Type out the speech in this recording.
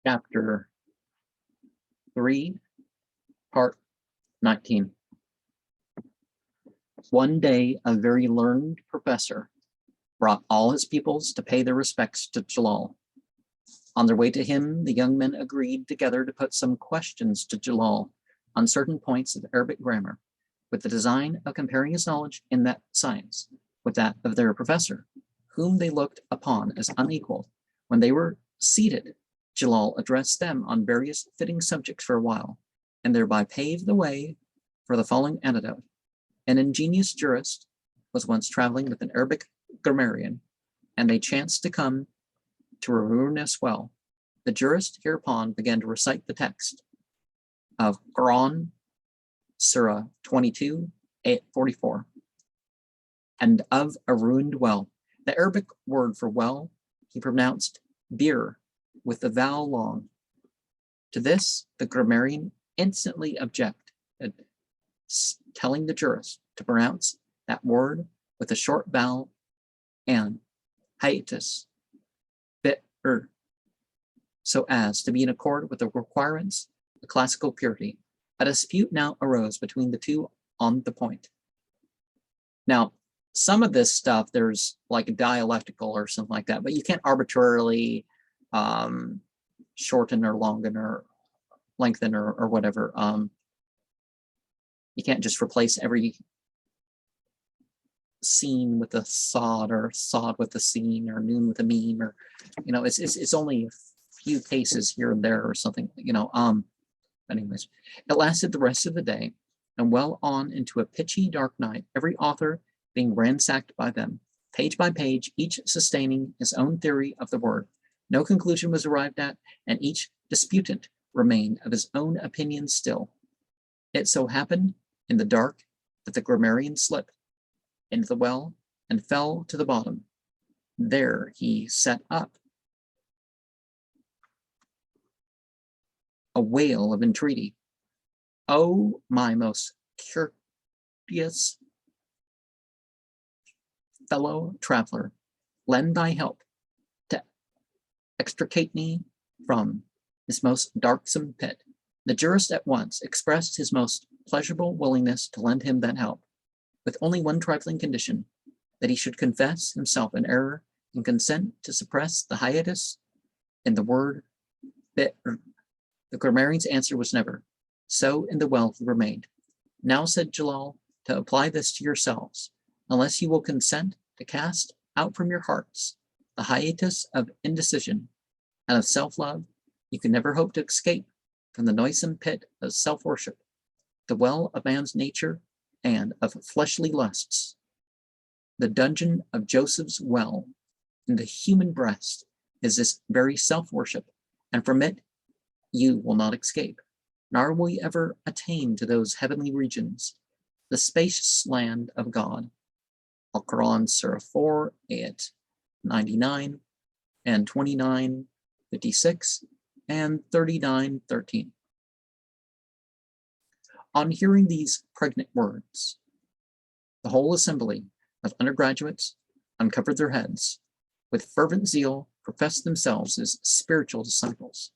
chapter 3, part 19. One day, a very learned professor brought all his pupils to pay their respects to Jalal. On their way to him, the young men agreed together to put some questions to Jalal on certain points of Arabic grammar, with the design of comparing his knowledge in that science with that of their professor, whom they looked upon as unequal. When they were seated, Jalal addressed them on various fitting subjects for a while, and thereby paved the way for the following anecdote. An ingenious jurist was once traveling with an Arabic grammarian, and they chanced to come to a ruinous well. The jurist hereupon began to recite the text of Quran, Surah 22, 44, and of a ruined well. The Arabic word for well he pronounced bir, with the vowel long. To this, the grammarian instantly objected, telling the jurist to pronounce that word with a short vowel and hiatus, bit, so as to be in accord with the requirements of classical purity. A dispute now arose between the two on the point. Now, some of this stuff, there's like a dialectical or something like that, but you can't arbitrarily shorten or lengthen or whatever. You can't just replace every scene with a sod or sod with a scene or noon with a mean, or it's only a few cases here and there or something. Anyways, it lasted the rest of the day and well on into a pitchy dark night, every author being ransacked by them, page by page, each sustaining his own theory of the word. No conclusion was arrived at, and each disputant remained of his own opinion still. It so happened in the dark that the grammarian slipped into the well and fell to the bottom. There he set up a wail of entreaty. "Oh, my most courteous fellow traveler, lend thy help to extricate me from this most darksome pit." The jurist at once expressed his most pleasurable willingness to lend him that help, with only one trifling condition, that he should confess himself in error and consent to suppress the hiatus in the word bit. The grammarian's answer was never. So in the well he remained. "Now," said Jalal, "to apply this to yourselves, unless you will consent to cast out from your hearts the hiatus of indecision and of self-love, you can never hope to escape from the noisome pit of self-worship, the well of man's nature and of fleshly lusts. The dungeon of Joseph's well in the human breast is this very self-worship, and from it you will not escape, nor will you ever attain to those heavenly regions, the spacious land of God." Al-Quran, Surah 4, ayat 99 and 29:56 and 39:13. On hearing these pregnant words, the whole assembly of undergraduates uncovered their heads, with fervent zeal professed themselves as spiritual disciples.